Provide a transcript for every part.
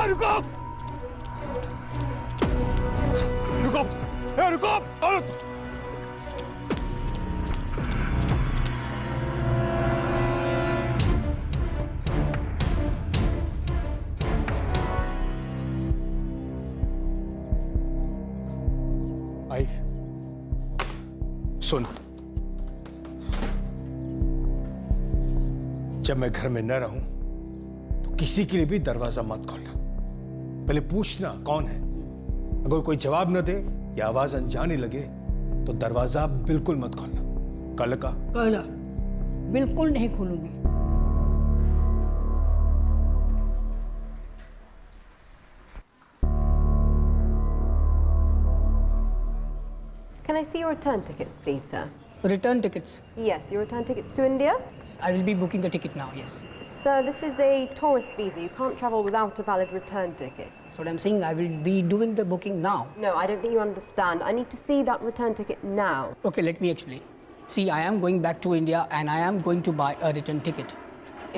रुको रुको रुको। आई सुन, जब मैं घर में न रहूं तो किसी के लिए भी दरवाजा मत खोलना। पहले पूछना कौन है। अगर कोई जवाब न दे या आवाज अनजाने लगे तो दरवाजा बिल्कुल मत खोलना। कल का कल बिल्कुल नहीं खोलूंगी। Can I see your return tickets, please, sir? Return tickets. Yes, your return tickets to India? I will be booking the ticket now, yes. Sir, this is a tourist visa. You can't travel without a valid return ticket. So what I'm saying, I will be doing the booking now. No, I don't think you understand. I need to see that return ticket now. Okay, let me explain. See, I am going back to India and I am going to buy a return ticket.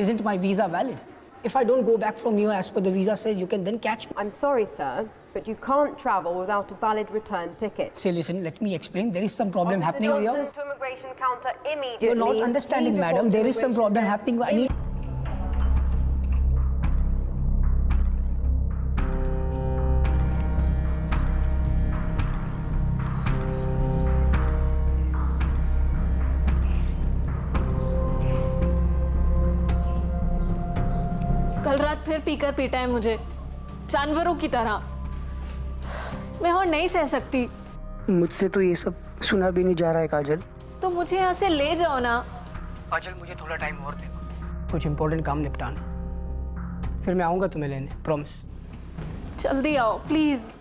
Isn't my visa valid? If I don't go back from here as per the visa says, you can then catch me. I'm sorry, sir, but you can't travel without a valid return ticket. Say, listen, let me explain. There is some problem happening Officer here. Johnson to immigration counter immediately. You're not understanding, Please madam. report There to is some problem immigration happening. I need... कल रात फिर पीकर पीटा है मुझे, जानवरों की तरह। मैं और नहीं सह सकती। मुझसे तो ये सब सुना भी नहीं जा रहा है काजल। तो मुझे यहाँ से ले जाओ ना। काजल, मुझे थोड़ा टाइम और दे दो, कुछ इंपॉर्टेंट काम निपटाना, फिर मैं आऊँगा तुम्हें लेने, प्रॉमिस। जल्दी आओ प्लीज।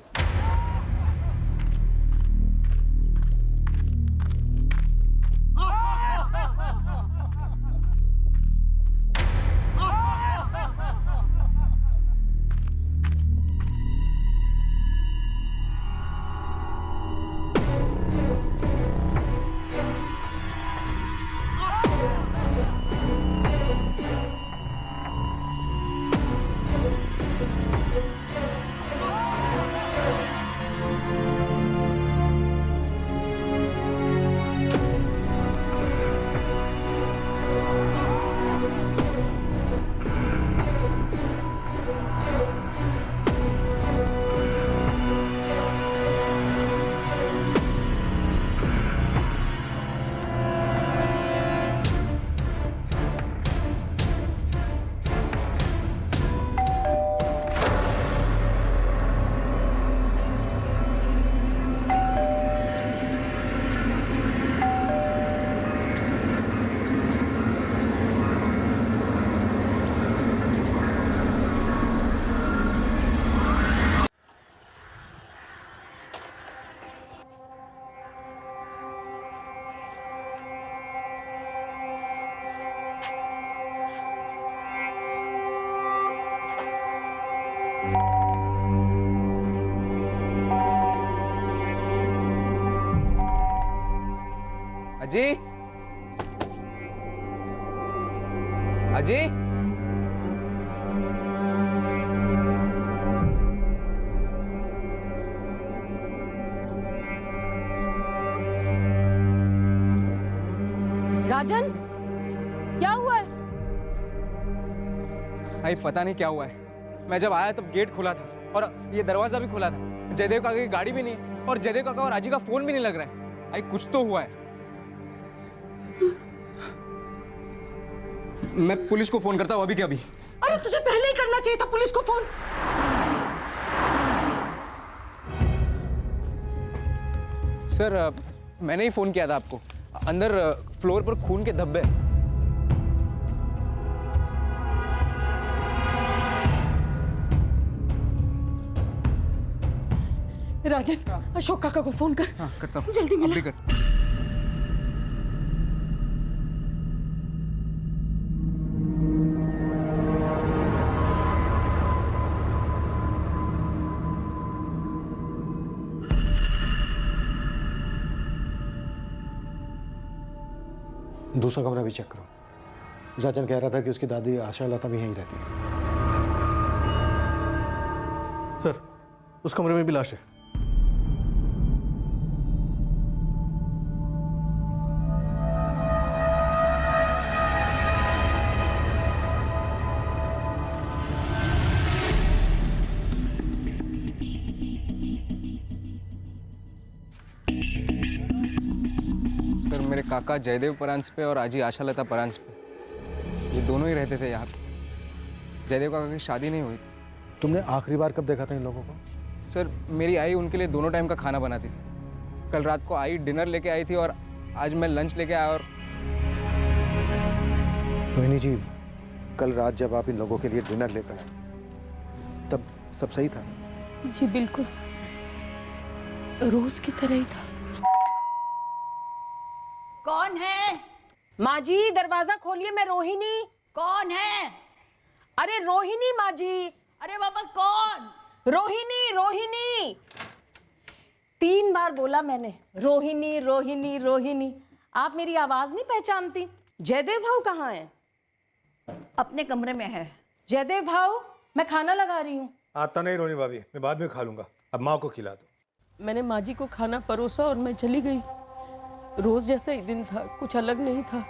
अजी, अजी, राजन, क्या हुआ है? भाई पता नहीं क्या हुआ है। मैं जब आया तब गेट खुला था और ये दरवाजा भी खुला था। जयदेव काका की गाड़ी भी नहीं है और जयदेव काका और अजी का फोन भी नहीं लग रहा है। भाई कुछ तो हुआ है। मैं पुलिस को फोन करता हूँ अभी के अभी। अरे तुझे पहले ही करना चाहिए था पुलिस को फोन। सर, मैंने ही फोन किया था आपको। अंदर फ्लोर पर खून के धब्बे। राजन, अशोक काका को फोन कर। हाँ, करता हूँ। जल्दी मिला। अभी कर। दूसरा कमरा भी चेक करो। राजन कह रहा था कि उसकी दादी आशा लता भी यहीं रहती है। उस कमरे में भी लाश है। सर मेरे काका जयदेव परांज पे और आजी आशालता परांज पे, ये दोनों ही रहते थे यहाँ पे। जयदेव काका की शादी नहीं हुई थी। तुमने आखिरी बार कब देखा था इन लोगों को? सर मेरी आई उनके लिए दोनों टाइम का खाना बनाती थी। कल रात को आई डिनर लेके आई थी और आज मैं लंच लेके आया। और रोहिणी जी, कल रात जब आप इन लोगों के लिए डिनर लेकर आए तब सब सही था? जी बिल्कुल, रोज की तरह ही था। कौन है? माँ जी दरवाजा खोलिए, मैं रोहिणी। कौन है? अरे रोहिणी माँ जी। अरे बाबा कौन? रोहिणी रोहिणी, 3 बार बोला मैंने, रोहिणी रोहिणी रोहिणी। आप मेरी आवाज नहीं पहचानती? जयदेव भाऊ कहाँ है? अपने कमरे में है। जयदेव भाऊ, मैं खाना लगा रही हूँ। आता नहीं रोनी भाभी, मैं बाद में खा लूंगा, अब माँ को खिला दो। मैंने माँ जी को खाना परोसा और मैं चली गई। रोज जैसा ही दिन था, कुछ अलग नहीं था।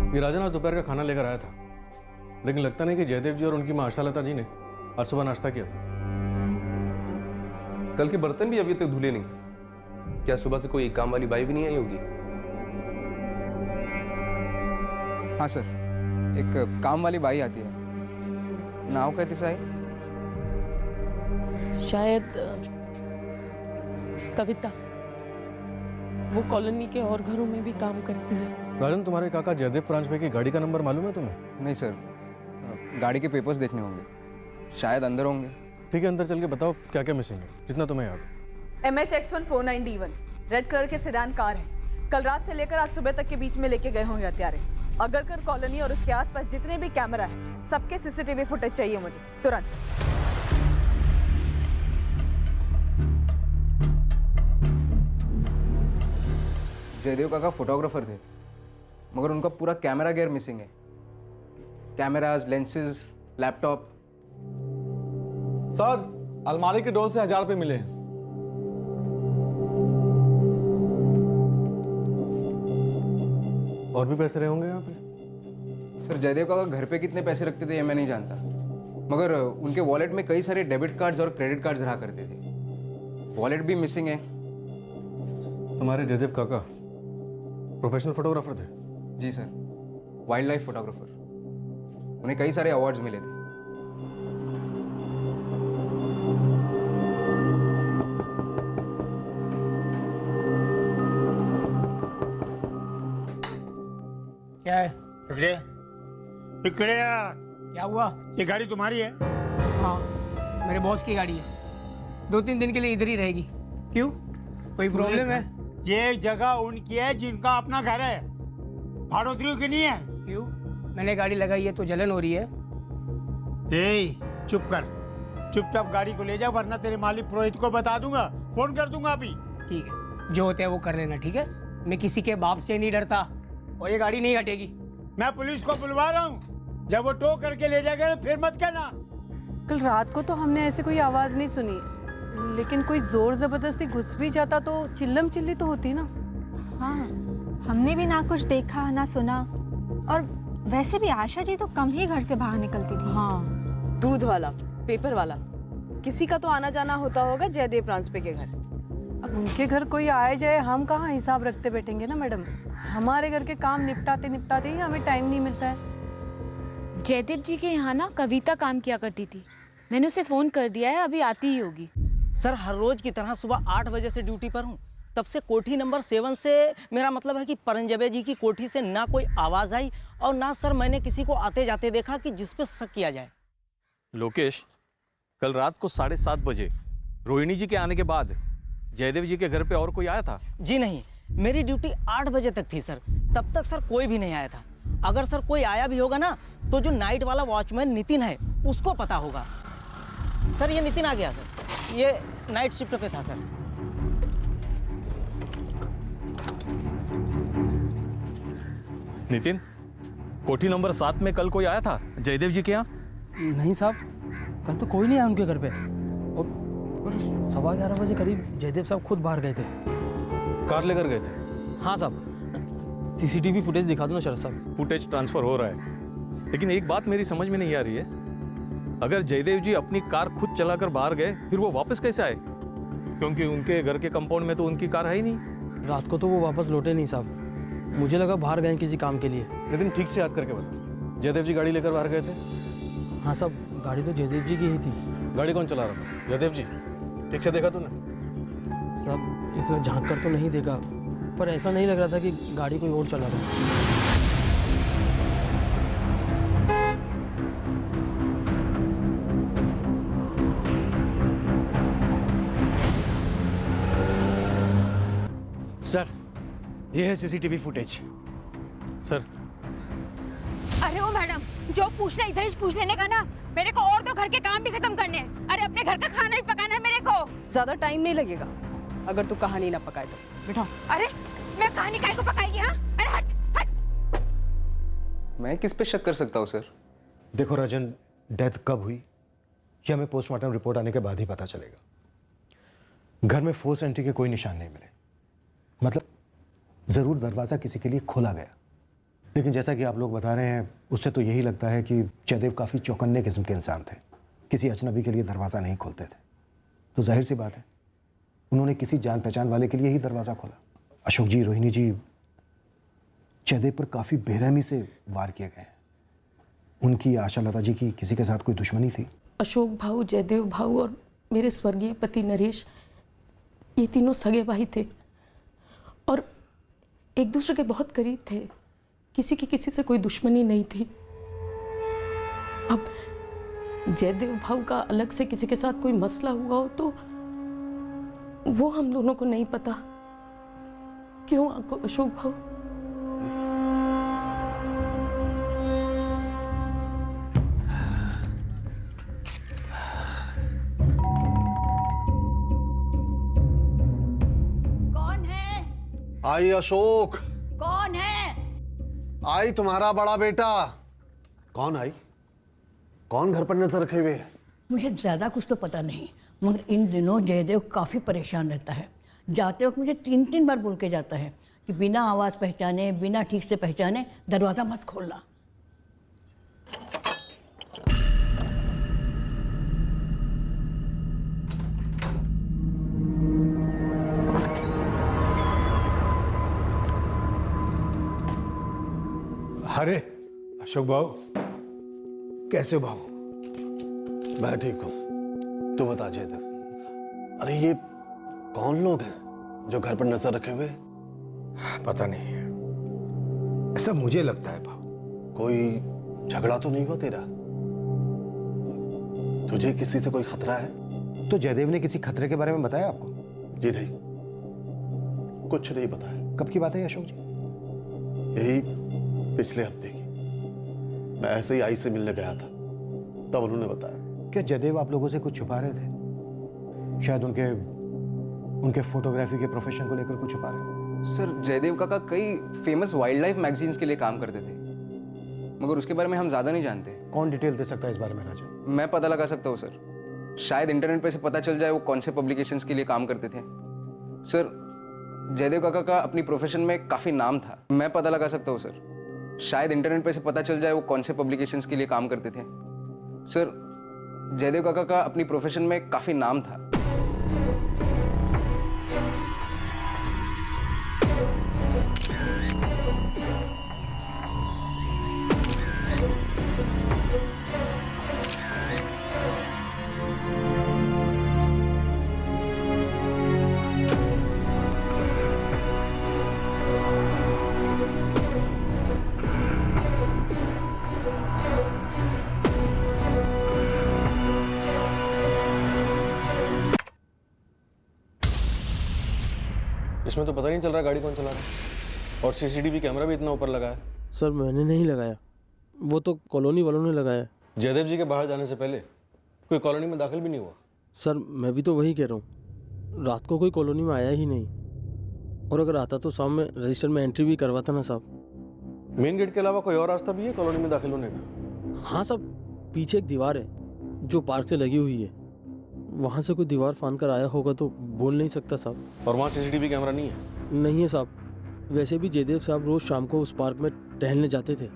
ये राजन आज दोपहर का खाना लेकर आया था, लेकिन लगता नहीं कि जयदेव जी और उनकी माँ आशालता जी ने आज सुबह नाश्ता किया था। कल के बर्तन भी अभी तक धुले नहीं। क्या सुबह से कोई काम वाली बाई भी नहीं आई होगी? हाँ सर, एक काम वाली बाई आती है। नाव कहती साई? शायद कविता। वो कॉलोनी के और घरों में भी काम करती है। राजन, तुम्हारे काका जयदेव परांजपे की गाड़ी का नंबर मालूम है तुम्हें? नहीं सर, गाड़ी के पेपर्स देखने होंगे, शायद अंदर होंगे। ठीक है, अंदर चल के बताओ क्या क्या मिसिंग है, जितना तुम्हें याद हो। MHX149D1 रेड कलर के सेडान कार है। कल रात से लेकर आज सुबह तक के बीच में लेके गए होंगे हत्यारे। अगरकर कॉलोनी और उसके आसपास जितने भी कैमरा है, सबके CCTV फुटेज चाहिए मुझे तुरंत। जयदेव काका फोटोग्राफर थे, मगर उनका पूरा कैमरा गियर मिसिंग है। Cameras, lenses, laptop. सर, अलमारी के डोर से 1000 रुपये मिले। और भी पैसे रहे होंगे यहाँ पे? सर जयदेव काका घर पे कितने पैसे रखते थे ये मैं नहीं जानता, मगर उनके वॉलेट में कई सारे डेबिट कार्ड्स और क्रेडिट कार्ड्स रहा करते थे। वॉलेट भी मिसिंग है। तुम्हारे जयदेव काका प्रोफेशनल फोटोग्राफर थे? जी सर, वाइल्ड लाइफ फोटोग्राफर। उन्हें कई सारे अवार्ड्स मिले थे। क्या है? इकड़े क्या हुआ? ये गाड़ी तुम्हारी है? हाँ, मेरे बॉस की गाड़ी है। 2-3 दिन के लिए इधर ही रहेगी। क्यों, कोई प्रॉब्लम है? ये जगह उनकी है जिनका अपना घर है, भाड़ोतरियों की नहीं है। क्यों? मैंने गाड़ी लगाई है तो जलन हो रही है। चुप कर, चुपचाप गाड़ी को ले जा, वरना तेरे मालिक पुरोहित को बता दूंगा, फोन कर दूंगा अभी। ठीक है, जो होता है वो कर लेना, ठीक है? मैं किसी के बाप से नहीं डरता और ये गाड़ी नहीं हटेगी। मैं पुलिस को बुलवा रहा हूँ, जब वो टो करके ले जाएगा फिर मत कहना। कल रात को तो हमने ऐसे कोई आवाज नहीं सुनी, लेकिन कोई जोर जबरदस्ती घुस भी जाता तो चिल्लम चिल्ली तो होती ना। हाँ, हमने भी ना कुछ देखा ना सुना, और वैसे भी आशा जी तो कम ही घर से बाहर निकलती थी। हाँ, दूध वाला, पेपर वाला, किसी का तो आना जाना होता होगा जयदेव परांजपे के घर। अब उनके घर कोई आए जाए, हम कहाँ हिसाब रखते बैठेंगे ना मैडम। हमारे घर के काम निपटाते निपटाते ही हमें टाइम नहीं मिलता है। जयदेव जी के यहाँ ना कविता काम किया करती थी, मैंने उसे फोन कर दिया है, अभी आती ही होगी। सर, हर रोज की तरह सुबह 8 बजे से ड्यूटी पर हूँ। तब से कोठी नंबर 7 से, मेरा मतलब है कि परंजबे जी की कोठी से ना कोई आवाज़ आई और ना सर मैंने किसी को आते जाते देखा कि जिस पे शक किया जाए। लोकेश, कल रात को 7:30 बजे रोहिणी जी के आने के बाद जयदेव जी के घर पे और कोई आया था? जी नहीं, मेरी ड्यूटी 8 बजे तक थी सर, तब तक सर कोई भी नहीं आया था। अगर सर कोई आया भी होगा ना तो जो नाइट वाला वॉचमैन नितिन है उसको पता होगा। सर ये नितिन आ गया सर, ये नाइट शिफ्ट पे था सर। नितिन, कोठी नंबर 7 में कल कोई आया था जयदेव जी के यहाँ? नहीं साहब, कल तो कोई नहीं आया उनके घर पे। और 11:15 बजे करीब जयदेव साहब खुद बाहर गए थे। कार लेकर गए थे? हाँ साहब, सीसीटीवी फुटेज दिखा दो ना शरद साहब। फुटेज ट्रांसफर हो रहा है, लेकिन एक बात मेरी समझ में नहीं आ रही है। अगर जयदेव जी अपनी कार खुद चलाकर बाहर गए, फिर वो वापस कैसे आए? क्योंकि उनके घर के कंपाउंड में तो उनकी कार है ही नहीं। रात को तो वो वापस लौटे नहीं साहब, मुझे लगा बाहर गए किसी काम के लिए। लेकिन ठीक से याद करके बता, जयदेव जी गाड़ी लेकर बाहर गए थे? हाँ साहब, गाड़ी तो जयदेव जी की ही थी। गाड़ी कौन चला रहा था? जयदेव जी? ठीक से देखा तूने? साहब इतना झांक कर तो नहीं देखा, पर ऐसा नहीं लग रहा था कि गाड़ी कोई और चला रहा है। सर, ये है सीसीटीवी फुटेज। सर, अरे वो मैडम, जो पूछना इधर ही पूछ लेने का ना। मेरे को और तो घर के काम भी खत्म करने हैं। अरे अपने घर का खाना भी पकाना है मेरे को। ज्यादा टाइम नहीं लगेगा अगर तू कहानी ना पकाए तो। बैठो। अरे मैं कहानी काहे को पकाएगी? हाँ, अरे हट हट। मैं किस पे शक कर सकता हूँ सर? देखो राजन, डेथ कब हुई ये हमें पोस्टमार्टम रिपोर्ट आने के बाद ही पता चलेगा। घर में फोर्स एंट्री के कोई निशान नहीं मिले, मतलब जरूर दरवाजा किसी के लिए खोला गया, लेकिन जैसा कि आप लोग बता रहे हैं उससे तो यही लगता है कि जयदेव काफी चौकन्ने किस्म के इंसान थे, किसी अजनबी के लिए दरवाजा नहीं खोलते थे। तो जाहिर सी बात है उन्होंने किसी जान पहचान वाले के लिए ही दरवाजा खोला। अशोक जी, रोहिणी जी, जयदेव पर काफी बेरहमी से वार किए गए हैं। उनकी आशा लता जी की किसी के साथ कोई दुश्मनी थी? अशोक भाऊ, जयदेव भाऊ और मेरे स्वर्गीय पति नरेश, ये तीनों सगे भाई थे और एक दूसरे के बहुत करीब थे। किसी की किसी से कोई दुश्मनी नहीं थी। अब जयदेव भाऊ का अलग से किसी के साथ कोई मसला हुआ हो तो वो हम दोनों को नहीं पता। क्यों आपको अशोक भाऊ? कौन है? आई अशोक। कौन है? आई तुम्हारा बड़ा बेटा। कौन आई? कौन घर पर नजर रखे हुए? मुझे ज्यादा कुछ तो पता नहीं, मगर इन दिनों जयदेव काफी परेशान रहता है। जाते वक्त मुझे 3 बार बोल के जाता है कि बिना आवाज पहचाने, बिना ठीक से पहचाने दरवाजा मत खोलना। अरे अशोक भाऊ, कैसे हो भाऊ? मैं ठीक हूं, तू बता जयदेव। अरे ये कौन लोग हैं जो घर पर नजर रखे हुए? पता नहीं, ऐसा मुझे लगता है भाऊ। कोई झगड़ा तो नहीं हुआ तेरा? तुझे किसी से कोई खतरा है? तो जयदेव ने किसी खतरे के बारे में बताया आपको? जी नहीं, कुछ नहीं बताया। कब की बात है अशोक जी? यही पिछले हफ्ते की। मैं ऐसे ही आई से मिलने गया था, तब उन्होंने बताया। क्या जयदेव आप लोगों से कुछ छुपा रहे थे? शायद उनके फोटोग्राफी के प्रोफेशन को लेकर कुछ छुपा रहे हो? सर, जयदेव काका कई फेमस वाइल्ड लाइफ मैगजीन्स के लिए काम करते थे, मगर उसके बारे में हम ज़्यादा नहीं जानते। कौन डिटेल दे सकता है इस बारे में राजा? मैं पता लगा सकता हूँ सर। शायद इंटरनेट पे से पता चल जाए वो कौन से पब्लिकेशंस के लिए काम करते थे। सर, जयदेव काका का अपनी प्रोफेशन में काफ़ी नाम था। मैं पता लगा सकता हूँ सर। शायद इंटरनेट पे से पता चल जाए वो कौन से पब्लिकेशंस के लिए काम करते थे। सर, जयदेव काका का अपनी प्रोफेशन में काफ़ी नाम था। इसमें तो पता नहीं चल रहा गाड़ी कौन चला रहा है, और सीसीटीवी कैमरा भी इतना ऊपर लगा है। सर मैंने नहीं लगाया, वो तो कॉलोनी वालों ने लगाया। जयदेव जी के बाहर जाने से पहले कोई कॉलोनी में दाखिल भी नहीं हुआ? सर मैं भी तो वही कह रहा हूँ, रात को कोई कॉलोनी में आया ही नहीं, और अगर आता तो शाम में रजिस्टर में एंट्री भी करवाता ना साहब। मेन गेट के अलावा कोई और रास्ता भी है कॉलोनी में दाखिल होने का? हाँ साहब, पीछे एक दीवार है जो पार्क से लगी हुई है, वहाँ से कोई दीवार फांद कर आया होगा तो बोल नहीं सकता साहब। और वहाँ सीसीटीवी कैमरा नहीं है? नहीं है साहब, वैसे भी जयदेव साहब रोज शाम को उस पार्क में टहलने जाते थे।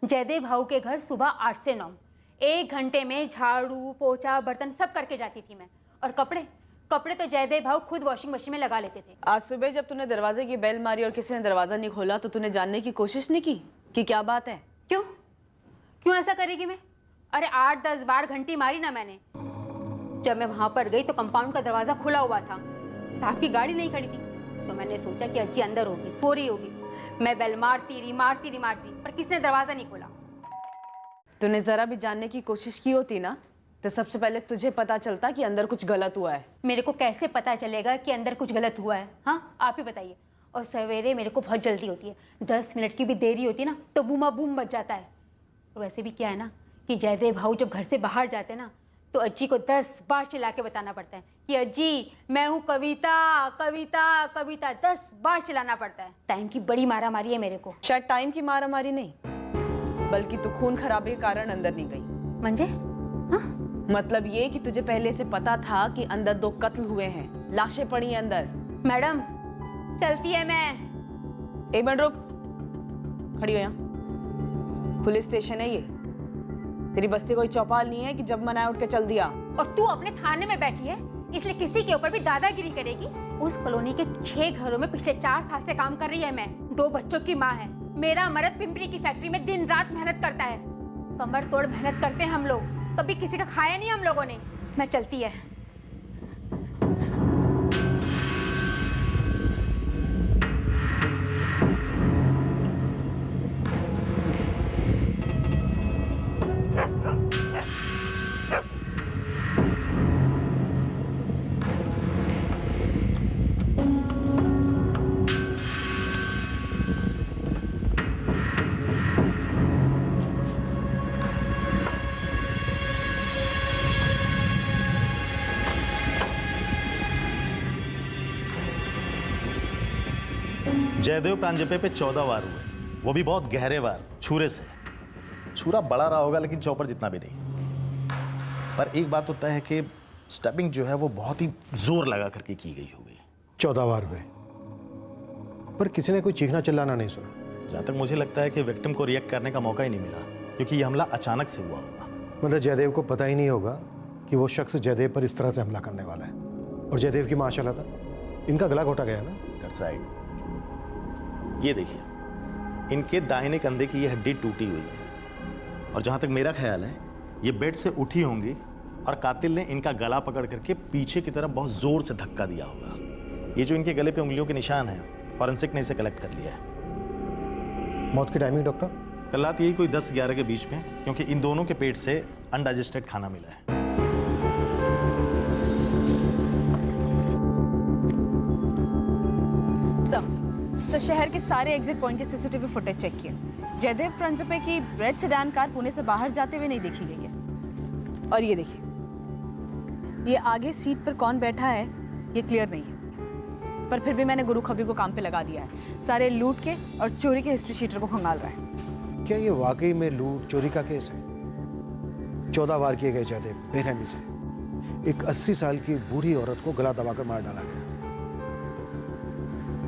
जयदेव भाऊ के घर सुबह 8 से 9, 1 घंटे में झाड़ू पोछा बर्तन सब करके जाती थी मैं। और कपड़े तो जयदेव भाऊ खुद वॉशिंग मशीन में लगा लेते थे। आज सुबह जब तूने दरवाजे की बेल मारी और किसी ने दरवाजा नहीं खोला तो तूने जानने की कोशिश नहीं की कि क्या बात है? क्यों ऐसा करेगी मैं? अरे 8-10 बार घंटी मारी ना मैंने। जब मैं वहां पर गई तो कंपाउंड का दरवाजा खुला हुआ था, साहब की गाड़ी नहीं खड़ी थी, तो मैंने सोचा कि अज्जी अंदर होगी, सो रही होगी। मैं बेल मारती रही पर किसने दरवाजा नहीं खोला। तूने जरा भी जानने की कोशिश की होती ना तो सबसे पहले तुझे पता चलता कि अंदर कुछ गलत हुआ है। मेरे को कैसे पता चलेगा कि अंदर कुछ गलत हुआ है? हाँ, आप ही बताइए। और सवेरे मेरे को बहुत जल्दी होती है, 10 मिनट की भी देरी होती है ना तो बूमा बूम बच जाता है। और वैसे भी क्या है ना कि जयदेव भाऊ जब घर से बाहर जाते हैं ना तो अज्जी को 10 बार चिल्ला के बताना पड़ता है कि अज्जी मैं हूँ कविता कविता कविता, 10 बार चिल्लाना पड़ता है। टाइम की बड़ी मारा मारी है मेरे को। शायद टाइम की मारा मारी नहीं, बल्कि तू खून खराबे के कारण अंदर नहीं गई। मंजे? मतलब ये कि तुझे पहले से पता था कि अंदर 2 कत्ल हुए हैं, लाशें पड़ी हैं अंदर। मैडम चलती है मैं। 1 मिनट रुक, खड़ी हो यहाँ। पुलिस स्टेशन है ये, तेरी बस्ती कोई चौपाल नहीं है कि जब मनाए उठ के चल दिया। और तू अपने थाने में बैठी है इसलिए किसी के ऊपर भी दादागिरी करेगी? उस कॉलोनी के 6 घरों में पिछले 4 साल से काम कर रही है मैं। 2 बच्चों की माँ है। मेरा मर्द पिंपरी की फैक्ट्री में दिन रात मेहनत करता है, कमर तोड़ मेहनत करते हैं हम लोग, कभी किसी का खाया नहीं हम लोगों ने। मैं चलती है। जयदेव प्रांजपे पे 14 वार हुए, वो भी बहुत गहरे वार, छुरे से। छुरा बड़ा रहा होगा लेकिन चौपर जितना भी नहीं। पर एक बात तो तय है कि स्टैबिंग जो है वो बहुत ही जोर लगा करके की गई होगी। 14 वार हुए, पर किसी ने कोई चीखना चिल्लाना नहीं सुना। जहाँ तक मुझे लगता है कि विक्टिम को रिएक्ट करने का मौका ही नहीं मिला, क्योंकि ये हमला अचानक से हुआ होगा। मतलब जयदेव को पता ही नहीं होगा कि वो शख्स जयदेव पर इस तरह से हमला करने वाला है। और जयदेव की माशाल्लाह था, इनका गला घोटा गया ना। That's right. ये देखिए, इनके दाहिने कंधे की ये हड्डी टूटी हुई है, और जहाँ तक मेरा ख्याल है ये बेड से उठी होंगी और कातिल ने इनका गला पकड़ करके पीछे की तरफ बहुत जोर से धक्का दिया होगा। ये जो इनके गले पे उंगलियों के निशान हैं, फॉरेंसिक ने इसे कलेक्ट कर लिया है। मौत की टाइमिंग डॉक्टर? कल रात यही कोई 10-11 के बीच में, क्योंकि इन दोनों के पेट से अनडाइजेस्टेड खाना मिला है। सर, शहर के सारे एग्जिट पॉइंट के सीसीटीवी फुटेज चेक किए। जयदेव प्रांजपे की रेड सेडान कार पुणे से बाहर जाते हुए नहीं देखी गई है। और ये देखिए, ये आगे सीट पर कौन बैठा है ये क्लियर नहीं है, पर फिर भी मैंने गुरु खबरी को काम पे लगा दिया है। सारे लूट के और चोरी के हिस्ट्री शीटर को खंगाल रहा है। क्या ये वाकई में लूट चोरी का केस है? 14 वार किए गए जयदेव बेरहमी से। एक 80 साल की बूढ़ी औरत को गला दबाकर मार डाला गया।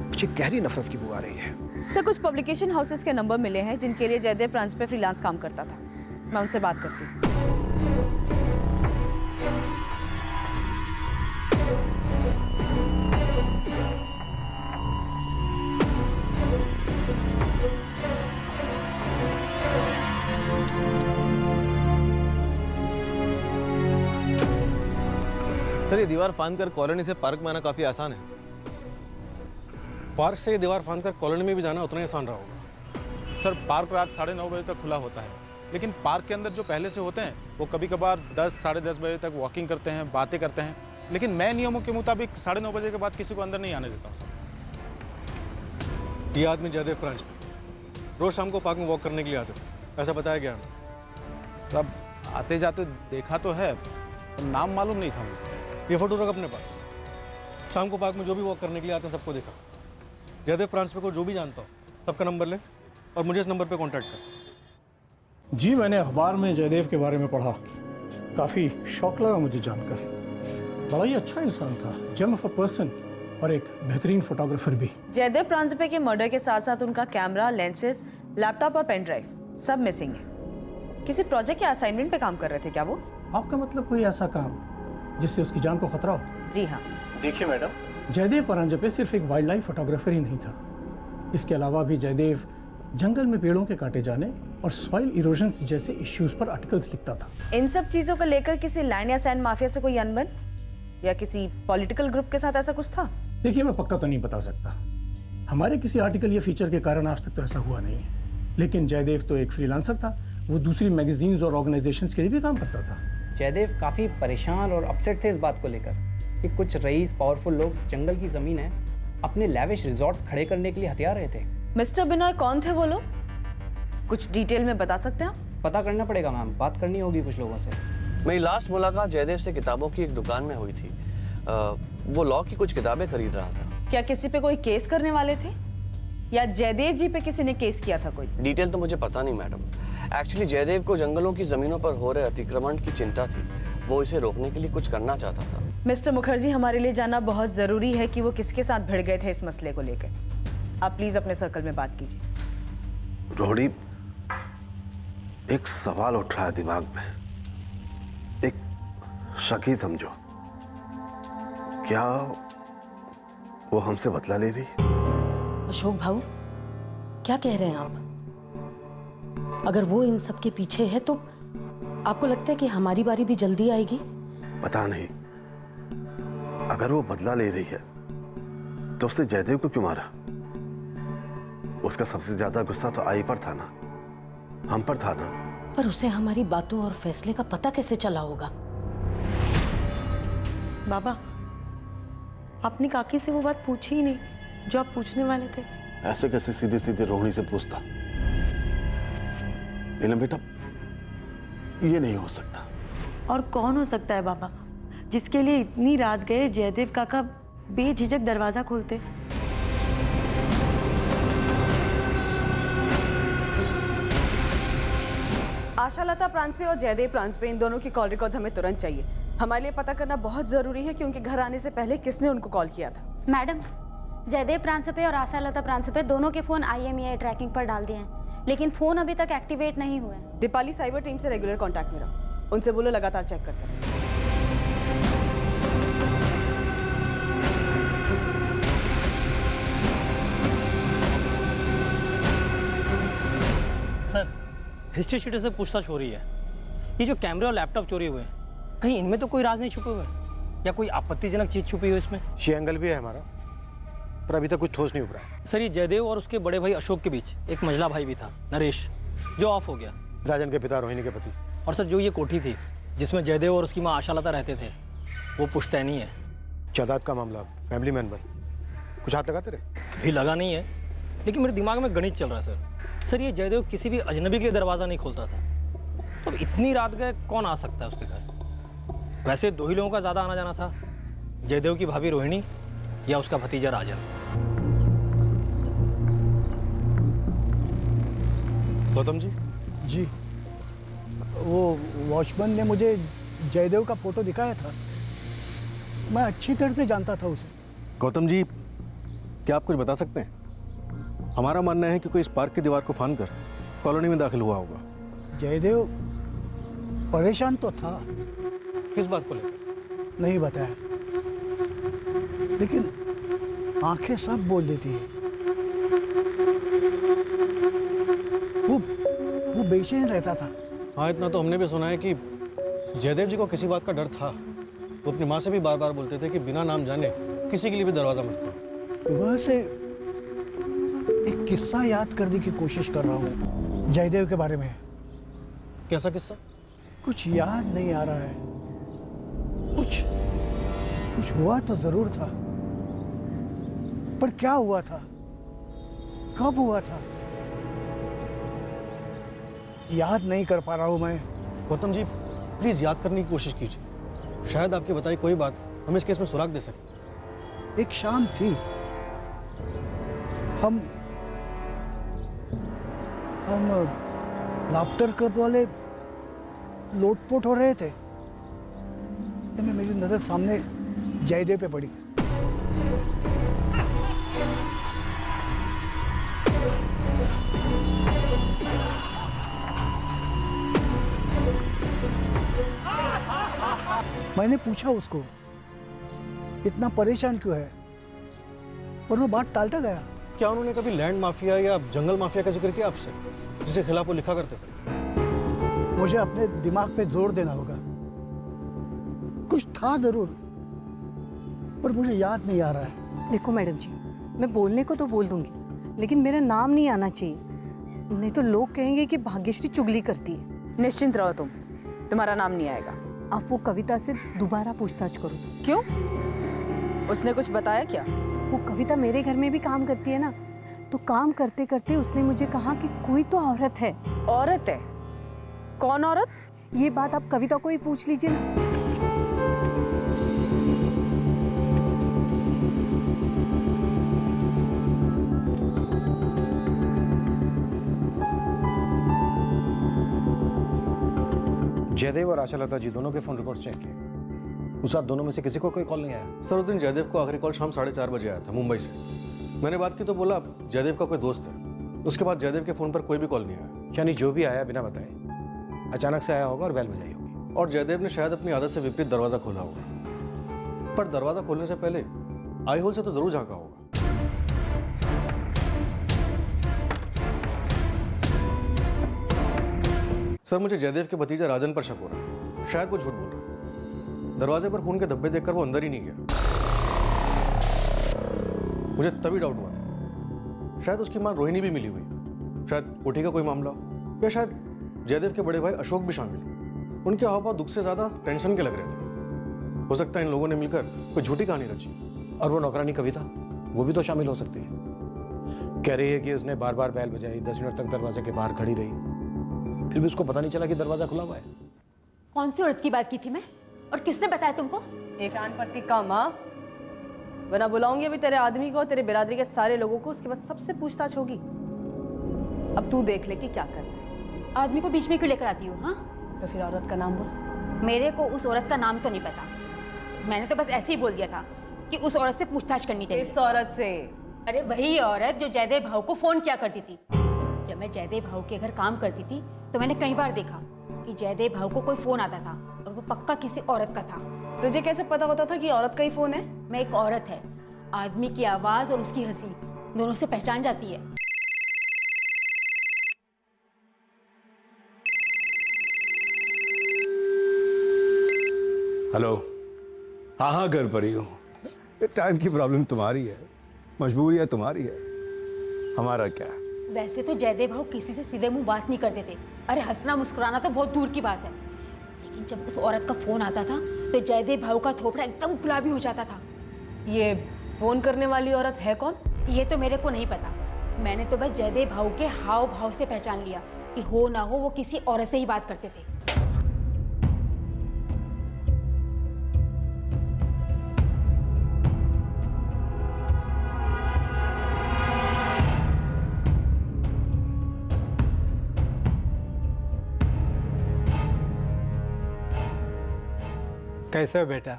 मुझे गहरी नफरत की बू आ रही है। सर, कुछ पब्लिकेशन हाउसेस के नंबर मिले हैं जिनके लिए जयदेव प्रांजपे फ्रीलांस काम करता था। मैं उनसे बात करती हूँ। सर, ये दीवार फांद कर कॉलोनी से पार्क में आना काफी आसान है। पार्क से ये दीवार फांद कर कॉलोनी में भी जाना उतना ही आसान रहा होगा। सर, पार्क रात 9:30 बजे तक खुला होता है, लेकिन पार्क के अंदर जो पहले से होते हैं वो कभी कभार 10 साढ़े 10 बजे तक वॉकिंग करते हैं, बातें करते हैं, लेकिन मैं नियमों के मुताबिक 9:30 बजे के बाद किसी को अंदर नहीं आने देता हूँ। ये आदमी जयदेव प्रांजपे रोज शाम को पार्क में वॉक करने के लिए आते थे, ऐसा बताया गया हमें। सब आते जाते देखा तो है, नाम मालूम नहीं था मुझे। ये फोटो रख अपने पास। शाम को पार्क में जो भी वॉक करने के लिए आते हैं सबको देखा। जयदेव प्रांशु को जो भी जानता हो सबका नंबर ले और मुझे इस नंबर पे कांटेक्ट कर। जी मैंने अखबार में जयदेव के बारे में पढ़ा, काफ़ी शौक लगा मुझे जानकर। बड़ा ही अच्छा इंसान था, जेम ऑफ अ पर्सन और एक बेहतरीन फोटोग्राफर भी। जयदेव प्रांजपे के मर्डर के साथ साथ उनका कैमरा, लेंसेज, लैपटॉप और पेन ड्राइव सब मिसिंग है। किसी प्रोजेक्ट या असाइनमेंट पे काम कर रहे थे क्या वो? आपका मतलब कोई ऐसा काम जिससे उसकी जान को खतरा हो? जी हाँ। देखिए मैडम, जयदेव परांजपे सिर्फ एक वाइल्ड लाइफ फोटोग्राफर ही नहीं था। इसके अलावा भी जयदेव जंगल में पेड़ों के काटे जाने और सॉइल इरोजन जैसे इश्यूज पर आर्टिकल्स लिखता था। इन सब चीजों को लेकर किसी लैंड या सैंड माफिया से कोई अनबन या किसी पॉलिटिकल ग्रुप के साथ ऐसा कुछ था? देखिए मैं पक्का तो नहीं बता सकता, हमारे किसी आर्टिकल या फीचर के कारण आज तक तो ऐसा हुआ नहीं है। लेकिन जयदेव तो एक फ्रीलांसर था, वो दूसरी मैगजीन्स और ऑर्गेनाइजेशंस के लिए भी काम करता था। जयदेव काफ़ी परेशान और अपसेट थे इस बात को लेकर कि कुछ रईस पावरफुल लोग जंगल की ज़मीन है अपने लैविश रिजॉर्ट्स खड़े करने के लिए हथियार रहे थे। मिस्टर बिनॉय कौन थे वो लोग? कुछ डिटेल में बता सकते हैं आप? पता करना पड़ेगा मैम, बात करनी होगी कुछ लोगों से। मेरी लास्ट मुलाकात जयदेव से किताबों की एक दुकान में हुई थी। वो लॉ की कुछ किताबें खरीद रहा था। क्या किसी पे कोई केस करने वाले थे या जयदेव जी पे किसी ने केस किया था कोई? डिटेल तो मुझे पता नहीं मैडम। एक्चुअली जयदेव को जंगलों की जमीनों पर हो रहे अतिक्रमण की चिंता थी, वो इसे रोकने के लिए कुछ करना चाहता था। मिस्टर मुखर्जी, हमारे लिए जानना बहुत जरूरी है कि वो किसके साथ भिड़ गए थे इस मसले को लेकर। आप प्लीज अपने सर्कल में बात कीजिए। रोहिणी, एक सवाल उठ रहा है दिमाग में, एक शक ही समझो। क्या वो हमसे बदला ले रही है? अशोक भाऊ, क्या कह रहे हैं आप? अगर वो इन सब के पीछे है तो आपको लगता है कि हमारी बारी भी जल्दी आएगी? पता नहीं। अगर वो बदला ले रही है तो उसने जयदेव को क्यों मारा? उसका सबसे ज्यादा गुस्सा तो आई पर था ना, हम पर था ना। पर उसे हमारी बातों और फैसले का पता कैसे चला होगा? बाबा, आपने काकी से वो बात पूछी ही नहीं जो आप पूछने वाले थे। ऐसे कैसे सीधे सीधे रोहिणी से पूछता? नीलम बेटा, ये नहीं हो सकता। और कौन हो सकता है बाबा, जिसके लिए इतनी रात गए जयदेव काका बेझिझक दरवाजा खोलते? आशालता प्रांजपे और जयदेव प्रांजपे, इन दोनों की कॉल रिकॉर्ड्स हमें तुरंत चाहिए। हमारे लिए पता करना बहुत जरूरी है कि उनके घर आने से पहले किसने उनको कॉल किया था। मैडम, जयदेव प्रांजपे और आशालता प्रांजपे दोनों के फोन IMEI ट्रैकिंग पर डाल दिए हैं, लेकिन फोन अभी तक एक्टिवेट नहीं हुए। दीपाली साइबर टीम से रेगुलर कांटेक्ट में रहो, उनसे बोलो लगातार चेक करते रहो। सर, हिस्ट्री शीटर से पूछताछ हो रही है। ये जो कैमरे और लैपटॉप चोरी हुए हैं, कहीं इनमें तो कोई राज नहीं छुपे हुए या कोई आपत्तिजनक चीज छुपी हुई इसमें? ये एंगल भी है हमारा, पर अभी तक कुछ ठोस नहीं उभरा। सर, ये जयदेव और उसके बड़े भाई अशोक के बीच एक मंझला भाई भी था, नरेश, जो ऑफ हो गया। राजन के पिता, रोहिणी के पति। और सर, जो ये कोठी थी जिसमें जयदेव और उसकी माँ आशालता रहते थे, वो पुश्तैनी है। जायदाद का मामला, फैमिली मेंबर, कुछ हाथ लगाते रहे? अभी लगा नहीं है, लेकिन मेरे दिमाग में गणित चल रहा है सर। सर, ये जयदेव किसी भी अजनबी के लिए दरवाज़ा नहीं खोलता था, तो इतनी रात गए कौन आ सकता है उसके घर? वैसे दो ही लोगों का ज़्यादा आना जाना था, जयदेव की भाभी रोहिणी या उसका भतीजा राजन। गौतम जी? जी, वो वॉचमैन ने मुझे जयदेव का फोटो दिखाया था, मैं अच्छी तरह से जानता था उसे। गौतम जी, क्या आप कुछ बता सकते हैं? हमारा मानना है कि कोई इस पार्क की दीवार को फांदकर कॉलोनी में दाखिल हुआ होगा। जयदेव परेशान तो था। किस बात को लेकर? नहीं बताया, लेकिन आंखें सब बोल देती है। वो बेचैन रहता था। हाँ, इतना तो हमने भी सुना है कि जयदेव जी को किसी बात का डर था। वो अपनी माँ से भी बार बार बोलते थे कि बिना नाम जाने किसी के लिए भी दरवाजा मत खोलो। सुबह से एक किस्सा याद करने की कोशिश कर रहा हूँ जयदेव के बारे में। कैसा किस्सा? कुछ याद नहीं आ रहा है। कुछ हुआ तो जरूर था, पर क्या हुआ था, कब हुआ था, याद नहीं कर पा रहा हूं मैं। गौतम जी, प्लीज याद करने की कोशिश कीजिए। शायद आपकी बताई कोई बात हम इस केस में सुराग दे सके। एक शाम थी, हम लाफ्टर क्लब वाले लोटपोट हो रहे थे, तभी मेरी नज़र सामने जयदेव पे पड़ी। मैंने पूछा उसको इतना परेशान क्यों है, और वो बात टालता गया। क्या उन्होंने कभी लैंड माफिया या जंगल माफिया का जिक्र किया आपसे, जिसके खिलाफ वो लिखा करते थे? मुझे अपने दिमाग पे जोर देना होगा। कुछ था जरूर, पर मुझे याद नहीं आ रहा है। देखो मैडम जी, मैं बोलने को तो बोल दूंगी, लेकिन मेरा नाम नहीं आना चाहिए, नहीं तो लोग कहेंगे कि भाग्यश्री चुगली करती है। निश्चिंत रहो तुम, तुम्हारा नाम नहीं आएगा। आप वो कविता से दोबारा पूछताछ करो। क्यों? उसने कुछ बताया क्या? वो कविता मेरे घर में भी काम करती है ना, तो काम करते करते उसने मुझे कहा कि कोई तो औरत है। औरत है? कौन औरत? ये बात आप कविता को ही पूछ लीजिए ना। जयदेव और आशालता जी दोनों के फोन रिकॉर्ड्स चेक किए। उस रात दोनों में से किसी को कोई कॉल नहीं आया। सर, उस दिन जयदेव को आखिरी कॉल शाम 4:30 बजे आया था मुंबई से। मैंने बात की तो बोला जयदेव का कोई दोस्त है। उसके बाद जयदेव के फोन पर कोई भी कॉल नहीं आया। यानी जो भी आया बिना बताए अचानक से आया होगा और बेल बजाई होगी। और जयदेव ने शायद अपनी आदत से विपरीत दरवाजा खोला होगा, पर दरवाजा खोलने से पहले आई होल से तो जरूर झांका होगा। सर, मुझे जयदेव के भतीजा राजन पर शक हो रहा है। शायद वो झूठ बोल रहा है। दरवाजे पर खून के धब्बे देखकर वो अंदर ही नहीं गया। मुझे तभी डाउट हुआ था, शायद उसकी मां रोहिणी भी मिली हुई, शायद कोठी का कोई मामला, या शायद जयदेव के बड़े भाई अशोक भी शामिल। उनके हाव भाव दुख से ज्यादा टेंशन के लग रहे थे। हो सकता है इन लोगों ने मिलकर कोई झूठी कहानी रची। और वो नौकरानी कविता, वो भी तो शामिल हो सकती है। कह रही है कि उसने बार बार बेल बजाई, 10 मिनट तक दरवाजे के बाहर खड़ी रही, फिर भी उसको पता नहीं चला कि दरवाजा खुला हुआ है। कौन सी औरत की बात की थी मैं, और किसने बताया तुमको? एक कानपत्ती का माँ, वरना बुलाऊंगी अभी तेरे आदमी को, तेरे बिरादरी के सारे लोगों को, उसके बाद सबसे पूछताछ होगी। अब तू देख ले कि क्या करना है। आदमी को बीच में क्यों लेकर आती हूँ? हाँ, तो फिर औरत का नाम बोल। मेरे को उस औरत का नाम तो नहीं पता, मैंने तो बस ऐसे ही बोल दिया था कि उस औरत से पूछताछ करनी चाहिए। किस औरत से? अरे वही औरत जो जयदेव भाऊ को फोन किया करती थी। जब मैं जयदेव भाऊ के घर काम करती थी तो मैंने कई बार देखा कि जयदेव भाऊ को कोई फोन आता था और वो पक्का किसी औरत का था। तुझे कैसे पता होता था कि औरत का ही फोन है? मैं एक औरत है, आदमी की आवाज और उसकी हंसी दोनों से पहचान जाती है। हेलो। हाँ हाँ, घर पर ही हूँ। टाइम की प्रॉब्लम तुम्हारी है, मजबूरी है तुम्हारी है, हमारा क्या। वैसे तो जयदेव भाऊ किसी से सीधे मुंह बात नहीं करते थे। अरे हंसना मुस्कुराना तो बहुत दूर की बात है, लेकिन जब उस औरत का फोन आता था तो जयदेव भाऊ का थोपड़ा एकदम गुलाबी हो जाता था। ये फोन करने वाली औरत है कौन? ये तो मेरे को नहीं पता, मैंने तो बस जयदेव भाऊ के हाव भाव से पहचान लिया कि हो ना हो वो किसी औरत से ही बात करते थे। कैसे हो बेटा?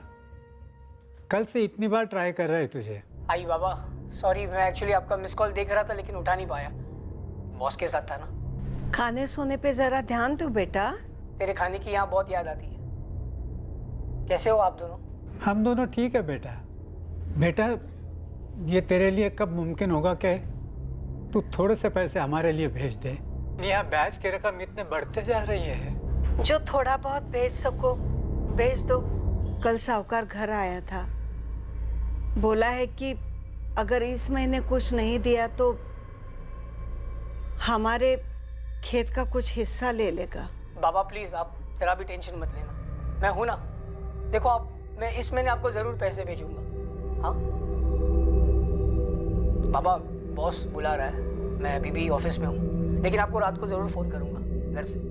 कल से इतनी बार ट्राई कर रहे तुझे। आई बाबा, सॉरी, मैं एक्चुअली आपका मिस कॉल देख रहा था लेकिन उठा नहीं पाया, बॉस के साथ था ना। खाने सोने पे जरा ध्यान दो बेटा। तेरे खाने की यहाँ बहुत याद आती है। कैसे हो आप दोनों? हम दोनों ठीक है बेटा। बेटा, ये तेरे लिए कब मुमकिन होगा कि तू थोड़े से पैसे हमारे लिए भेज दे? यहाँ बैच की रकम इतने बढ़ते जा रही है। जो थोड़ा बहुत भेज सको भेज दो। कल साहूकार घर आया था, बोला है कि अगर इस महीने कुछ नहीं दिया तो हमारे खेत का कुछ हिस्सा ले लेगा। बाबा प्लीज, आप जरा भी टेंशन मत लेना, मैं हूं ना। देखो आप, मैं इस महीने आपको जरूर पैसे भेजूंगा। हाँ बाबा, बॉस बुला रहा है, मैं अभी भी ऑफिस में हूँ, लेकिन आपको रात को जरूर फोन करूंगा घर से।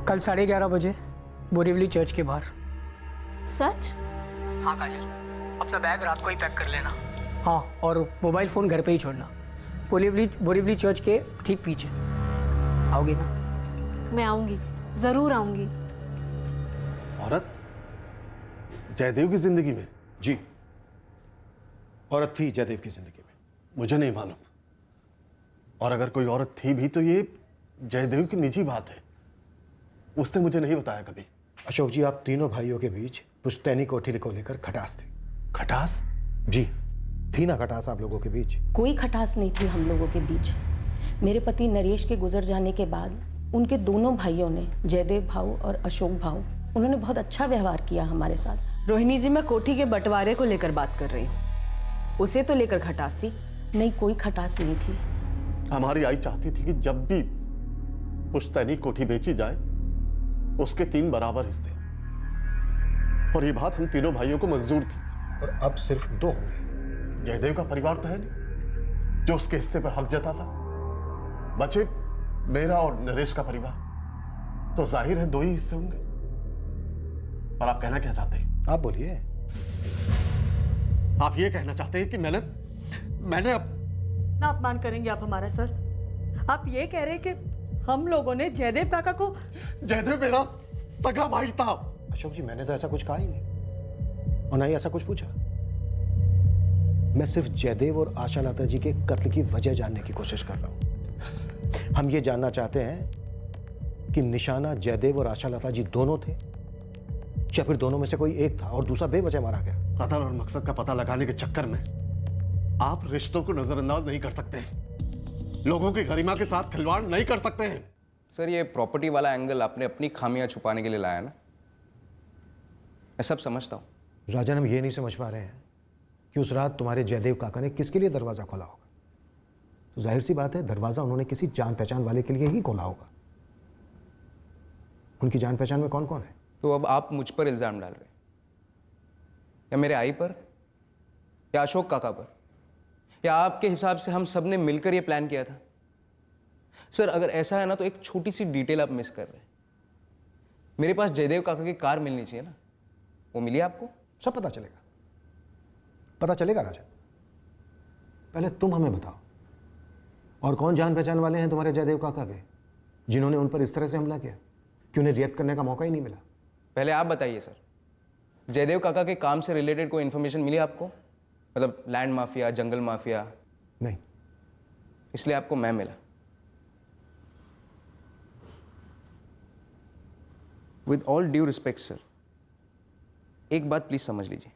कल 11:30 बजे बोरीवली चर्च के बाहर। सच? हाँ काजल, अपना बैग रात को ही पैक कर लेना। हाँ, और मोबाइल फ़ोन घर पे ही छोड़ना। बोरीवली चर्च के ठीक पीछे। आओगे ना? मैं आऊंगी, जरूर आऊंगी। औरत जयदेव की जिंदगी में? जी, औरत थी जयदेव की जिंदगी में। मुझे नहीं मालूम, और अगर कोई औरत थी भी तो ये जयदेव की निजी बात है। उसने मुझे नहीं बताया कभी। अशोक जी, आप तीनों भाइयों के बीच पुश्तैनी कोठी को लेकर खटास थी। खटास? जी, थी ना खटास आप लोगों के बीच? कोई खटास नहीं थी हम लोगों के बीच। मेरे पति नरेश के गुजर जाने के बाद उनके दोनों भाइयों ने, जयदेव भाऊ और अशोक भाऊ, उन्होंने बहुत अच्छा व्यवहार किया हमारे साथ। रोहिणी जी, मैं कोठी के बंटवारे को लेकर बात कर रही हूँ। उसे तो लेकर खटास थी? नहीं, कोई खटास नहीं थी। हमारी आई चाहती थी कि जब भी पुश्तैनी कोठी बेची जाए उसके 3 बराबर हिस्से, और ये बात हम तीनों भाइयों को मंजूर थी। और अब सिर्फ 2 होंगे। जयदेव का परिवार तो है नहीं जो उसके हिस्से पर हक जताता। बचे मेरा और नरेश का परिवार, तो जाहिर है 2 ही हिस्से होंगे। पर आप कहना क्या चाहते हैं? आप बोलिए। आप ये कहना चाहते हैं कि मैंने ना अपमान करेंगे आप हमारा सर? आप ये कह रहे हैं कि हम लोगों ने जयदेव काका को? जयदेव मेरा सगा भाई था। अशोक जी, मैंने तो ऐसा कुछ कहा ही नहीं, और ना ही ऐसा कुछ पूछा। मैं सिर्फ जयदेव और आशा लता जी के कत्ल की वजह जानने की कोशिश कर रहा हूं। हम ये जानना चाहते हैं कि निशाना जयदेव और आशा लता जी दोनों थे, या फिर दोनों में से कोई एक था और दूसरा बेवजह मारा गया। कत्ल और मकसद का पता लगाने के चक्कर में आप रिश्तों को नजरअंदाज नहीं कर सकते, लोगों की गरिमा के साथ खिलवाड़ नहीं कर सकते हैं। सर, ये प्रॉपर्टी वाला एंगल आपने अपनी खामियां छुपाने के लिए लाया ना? मैं सब समझता हूं। राजन, हम ये नहीं समझ पा रहे हैं कि उस रात तुम्हारे जयदेव काका ने किसके लिए दरवाजा खोला होगा। तो जाहिर सी बात है, दरवाजा उन्होंने किसी जान पहचान वाले के लिए ही खोला होगा। उनकी जान पहचान में कौन कौन है? तो अब आप मुझ पर इल्जाम डाल रहे हैं, या मेरे आई पर, या अशोक काका पर, या आपके हिसाब से हम सब ने मिलकर ये प्लान किया था? सर, अगर ऐसा है ना तो एक छोटी सी डिटेल आप मिस कर रहे हैं। मेरे पास जयदेव काका की कार मिलनी चाहिए ना, वो मिली आपको? सब पता चलेगा, पता चलेगा राजन। पहले तुम हमें बताओ, और कौन जान पहचान वाले हैं तुम्हारे जयदेव काका के जिन्होंने उन पर इस तरह से हमला किया कि उन्हें रिएक्ट करने का मौका ही नहीं मिला? पहले आप बताइए सर, जयदेव काका के काम से रिलेटेड कोई इन्फॉर्मेशन मिली आपको? मतलब लैंड माफिया, जंगल माफिया? नहीं। इसलिए आपको मैं मिला। With all due respect sir, एक बात प्लीज समझ लीजिए,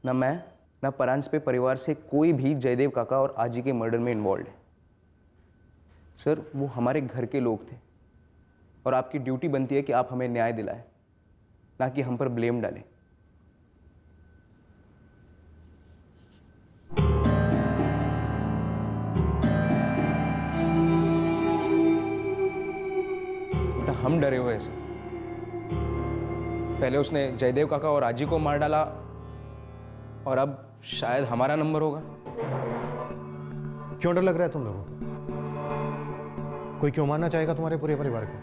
ना मैं ना परांजपे परिवार से कोई भी जयदेव काका और आजी के मर्डर में इन्वॉल्व है। सर, वो हमारे घर के लोग थे, और आपकी ड्यूटी बनती है कि आप हमें न्याय दिलाएं, ना कि हम पर ब्लेम डालें। बेटा, हम डरे हुए हैं सर। पहले उसने जयदेव काका और आजी को मार डाला, और अब शायद हमारा नंबर होगा। क्यों डर लग रहा है तुम लोगों को? कोई क्यों मारना चाहेगा तुम्हारे पूरे परिवार को?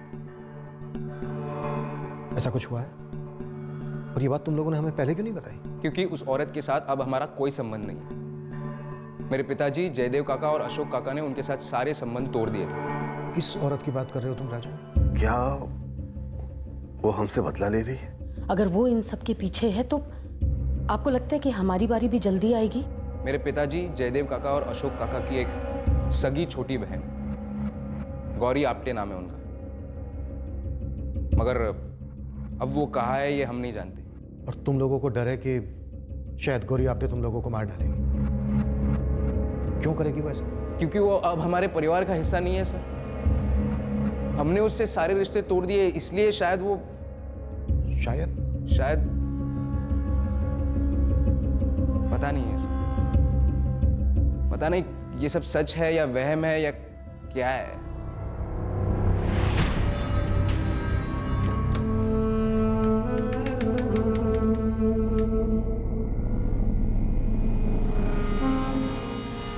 ऐसा कुछ हुआ है? और ये बात तुम लोगों ने हमें पहले क्यों नहीं बताई? क्योंकि उस औरत के साथ अब हमारा कोई संबंध नहीं है। मेरे पिताजी जयदेव काका और अशोक काका ने उनके साथ सारे संबंध तोड़ दिए थे। किस औरत की बात कर रहे हो तुम राजन? क्या वो हमसे बदला ले रही है? अगर वो इन सब के पीछे है तो आपको लगता है कि हमारी बारी भी जल्दी आएगी? मेरे पिताजी जयदेव काका और अशोक काका की एक सगी छोटी बहन, गौरी आप्टे नाम है उनका, मगर अब वो कहाँ है ये हम नहीं जानते। और तुम लोगों को डर है कि शायद गौरी आप्टे तुम लोगों को मार डालेगी। क्यों करेगी वो ऐसा? क्योंकि वो अब हमारे परिवार का हिस्सा नहीं है सर। हमने उससे सारे रिश्ते तोड़ दिए, इसलिए शायद वो शायद पता नहीं है सर। पता नहीं ये सब सच है या वहम है या क्या है।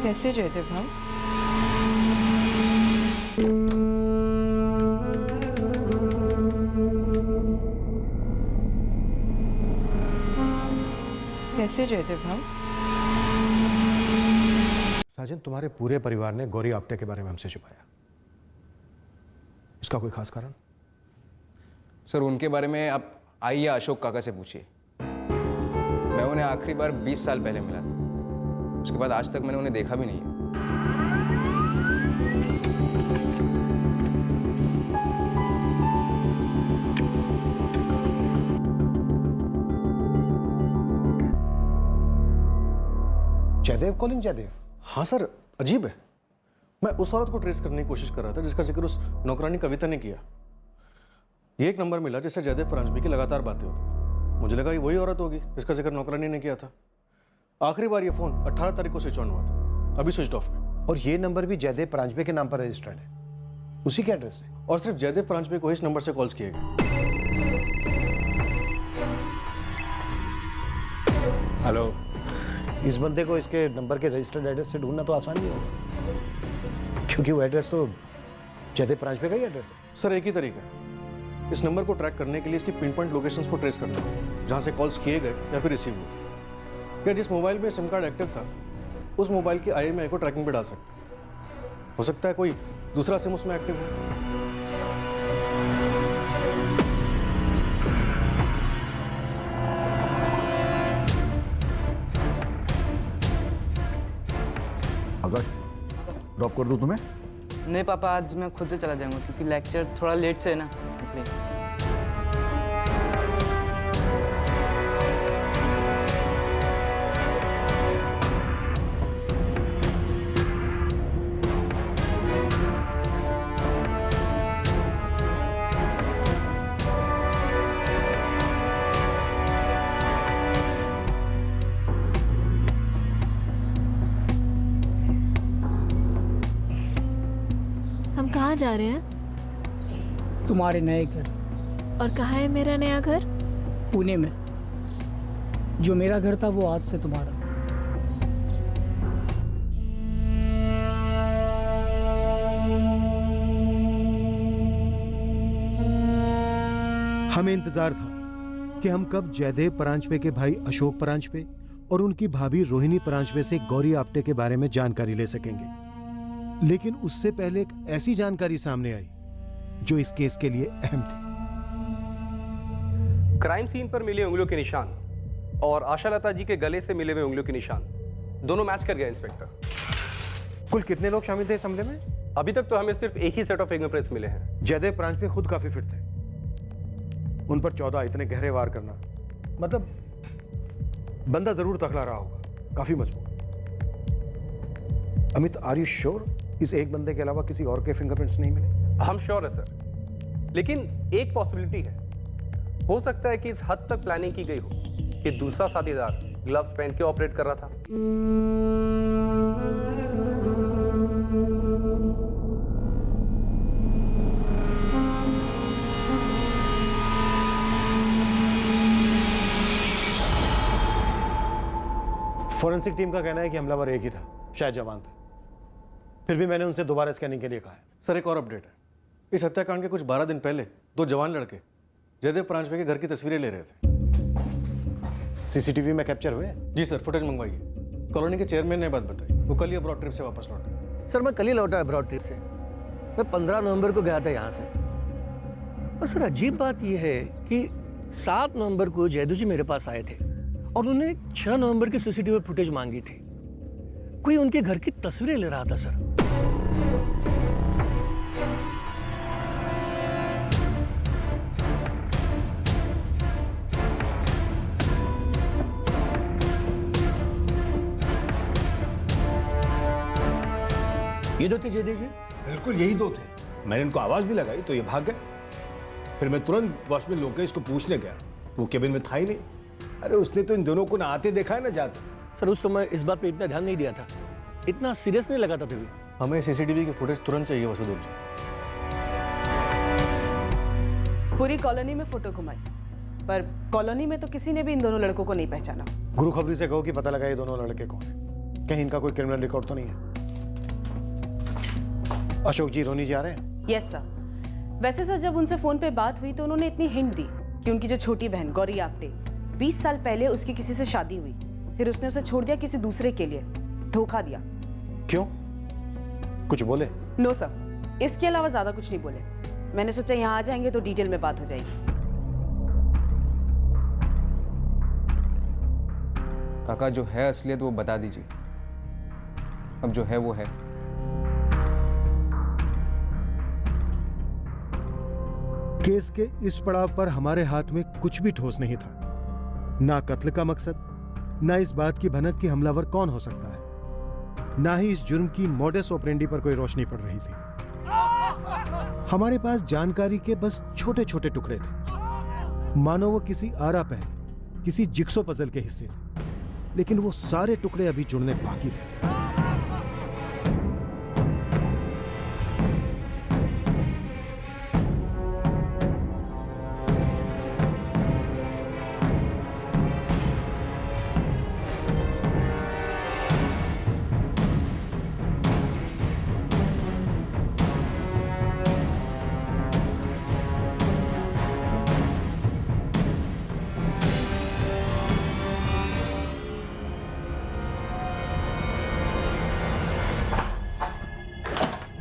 कैसे जयदेव भाई? कैसे जयदेव भाऊ? राजन, तुम्हारे पूरे परिवार ने गौरी आप्टे के बारे में हमसे छुपाया। इसका कोई खास कारण? सर उनके बारे में आप आइए अशोक काका से पूछिए। मैं उन्हें आखिरी बार 20 साल पहले मिला था। उसके बाद आज तक मैंने उन्हें देखा भी नहीं है। जयदेव कॉलिंग जयदेव? हाँ सर, अजीब है। मैं उस औरत को ट्रेस करने की कोशिश कर रहा था जिसका जिक्र उस नौकरानी कविता ने किया। ये एक नंबर मिला जिससे जयदेव परांजपे की लगातार बातें होती थी। मुझे लगा ये वही औरत होगी जिसका जिक्र नौकरानी ने किया था। आखिरी बार ये फोन 18 तारीख को स्विच ऑन हुआ था, अभी स्विच ऑफ है। और ये नंबर भी जयदेव परांजपे के नाम पर रजिस्टर्ड है, उसी के एड्रेस से। और सिर्फ जयदेव परांजपे को इस नंबर से कॉल्स किए गए। हेलो, इस बंदे को इसके नंबर के रजिस्टर्ड एड्रेस से ढूंढना तो आसान नहीं होगा, क्योंकि वो एड्रेस तो जयदेव परांजपे का ही एड्रेस है। सर एक ही तरीका है इस नंबर को ट्रैक करने के लिए, इसकी पिन पॉइंट लोकेशंस को ट्रेस करना, जहां से कॉल्स किए गए या फिर रिसीव हुए। क्या जिस मोबाइल में सिम कार्ड एक्टिव था उस मोबाइल की IMEI को ट्रैकिंग पे डाल सकते हैं। हो सकता है कोई दूसरा सिम उसमें एक्टिव हो। आकाश, ड्रॉप कर दूं तुम्हें? नहीं पापा, आज मैं खुद से चला जाऊंगा क्योंकि लेक्चर थोड़ा लेट से है ना, इसलिए। हम कहाँ जा रहे हैं? तुम्हारे नए घर। और कहाँ है मेरा नया घर? पुणे में। जो मेरा घर था वो आज से तुम्हारा। हमें इंतजार था कि हम कब जयदेव परांजपे के भाई अशोक परांजपे और उनकी भाभी रोहिणी परांजपे से गौरी आप्टे के बारे में जानकारी ले सकेंगे। लेकिन उससे पहले एक ऐसी जानकारी सामने आई जो इस केस के लिए अहम थी। क्राइम सीन पर मिले उंगलियों के निशान और आशा लता जी के गले से मिले हुए उंगलियों के निशान दोनों मैच कर गए इंस्पेक्टर। कुल कितने लोग शामिल थे इस हमले में? अभी तक तो हमें सिर्फ एक ही सेट ऑफ फिंगरप्रिंट्स मिले हैं। जयदेव परांजपे खुद काफी फिट थे। उन पर 14 इतने गहरे वार करना, मतलब बंदा जरूर तकड़ा रहा होगा, काफी मजबूत। अमित, आर यू श्योर इस एक बंदे के अलावा किसी और के फिंगरप्रिंट्स नहीं मिले? हम श्योर है सर, लेकिन एक पॉसिबिलिटी है। हो सकता है कि इस हद तक प्लानिंग की गई हो कि दूसरा साथीदार ग्लव्स पहन के ऑपरेट कर रहा था। फॉरेंसिक टीम का कहना है कि हमलावर एक ही था, शायद जवान था। फिर भी मैंने उनसे दोबारा स्कैनिंग के लिए कहा है। सर एक और अपडेट है। इस हत्याकांड के कुछ 12 दिन पहले 2 जवान लड़के जयदेव परांजपे के घर की तस्वीरें ले रहे थे। सीसीटीवी में कैप्चर हुए? जी सर, फुटेज मंगवाइए। कॉलोनी के चेयरमैन ने बात बताई, वो कल ही अब्रॉड ट्रिप से वापस लौटे। सर मैं कल ही लौटा अब्रॉड ट्रिप से। मैं 15 नवंबर को गया था यहाँ से। और सर अजीब बात यह है कि 7 नवंबर को जयदेव जी मेरे पास आए थे और उन्होंने 6 नवंबर की सीसीटीवी फुटेज मांगी थी। कोई उनके घर की तस्वीरें ले रहा था सर। ये 2 थे जयदेव जी? बिल्कुल यही 2 थे। मैंने इनको आवाज भी लगाई तो ये भाग गए। फिर मैं तुरंत वॉचमैन लोकेश को पूछने गया, वो केबिन में था ही नहीं। अरे उसने तो इन दोनों को ना आते देखा है ना जाते। सर उस समय इस बात पे इतना ध्यान नहीं दिया था, इतना सीरियस नहीं लगा था तभी। हमें सीसीटीवी की फुटेज तुरंत चाहिए वसुदेव जी। पूरी कॉलोनी में फोटो घुमाई, पर कॉलोनी में तो किसी ने भी इन दोनों लड़कों को नहीं पहचाना। गुरु खबरी से कहो कि पता लगा ये दोनों लड़के कौन है, कहीं इनका कोई क्रिमिनल रिकॉर्ड तो नहीं है। अशोक जी, रोनी जी आ रहे हैं? Yes sir. वैसे सर जब उनसे फोन पे बात हुई तो उन्होंने इतनी हिंट दी कि उनकी जो छोटी बहन गौरी आप्टे 20 साल पहले उसकी किसी से शादी हुई फिर उसने उसे छोड़ दिया किसी दूसरे के लिए, धोखा दिया। क्यों? कुछ बोले? नो सर, इसके अलावा ज्यादा कुछ नहीं बोले। मैंने सोचा यहाँ आ जाएंगे तो डिटेल में बात हो जाएगी। काका जो है असलियत वो बता दीजिए। अब जो है वो है। केस के इस पड़ाव पर हमारे हाथ में कुछ भी ठोस नहीं था। ना कत्ल का मकसद, ना इस बात की भनक कि हमलावर कौन हो सकता है, ना ही इस जुर्म की मोडस ऑपरेंडी पर कोई रोशनी पड़ रही थी। हमारे पास जानकारी के बस छोटे छोटे टुकड़े थे, मानो वो किसी आरा पहले किसी जिक्सो पजल के हिस्से थे, लेकिन वो सारे टुकड़े अभी जुड़ने बाकी थे।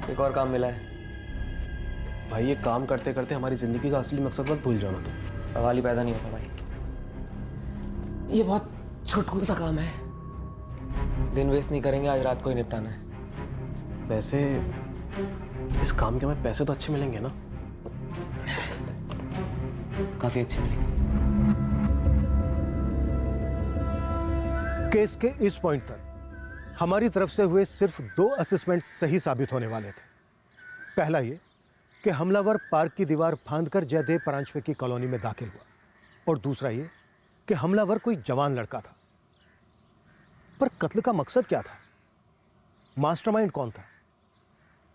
एक और काम मिला है भाई। ये काम करते करते हमारी जिंदगी का असली मकसद मत भूल जाना। तो सवाल ही पैदा नहीं होता भाई। ये बहुत छोटकू सा काम है, दिन वेस्ट नहीं करेंगे, आज रात को ही निपटाना है। वैसे इस काम के हमें पैसे तो अच्छे मिलेंगे ना? काफी अच्छे मिलेंगे। केस के इस पॉइंट तक हमारी तरफ से हुए सिर्फ 2 असेसमेंट सही साबित होने वाले थे। पहला ये कि हमलावर पार्क की दीवार फांदकर जयदेव परांजपे की कॉलोनी में दाखिल हुआ, और दूसरा ये कि हमलावर कोई जवान लड़का था। पर कत्ल का मकसद क्या था? मास्टरमाइंड कौन था?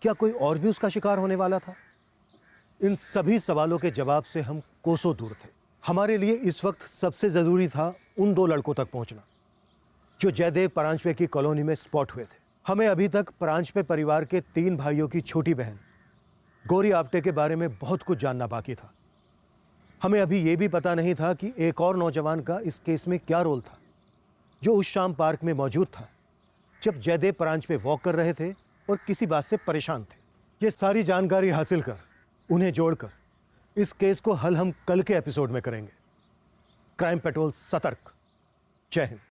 क्या कोई और भी उसका शिकार होने वाला था? इन सभी सवालों के जवाब से हम कोसों दूर थे। हमारे लिए इस वक्त सबसे जरूरी था उन 2 लड़कों तक पहुंचना जो जयदेव परांजपे की कॉलोनी में स्पॉट हुए थे। हमें अभी तक परांजपे परिवार के 3 भाइयों की छोटी बहन गौरी आप्टे के बारे में बहुत कुछ जानना बाकी था। हमें अभी ये भी पता नहीं था कि एक और नौजवान का इस केस में क्या रोल था, जो उस शाम पार्क में मौजूद था जब जयदेव परांजपे वॉक कर रहे थे और किसी बात से परेशान थे। ये सारी जानकारी हासिल कर, उन्हें जोड़कर इस केस को हल हम कल के एपिसोड में करेंगे। क्राइम पेट्रोल सतर्क। जय हिंद।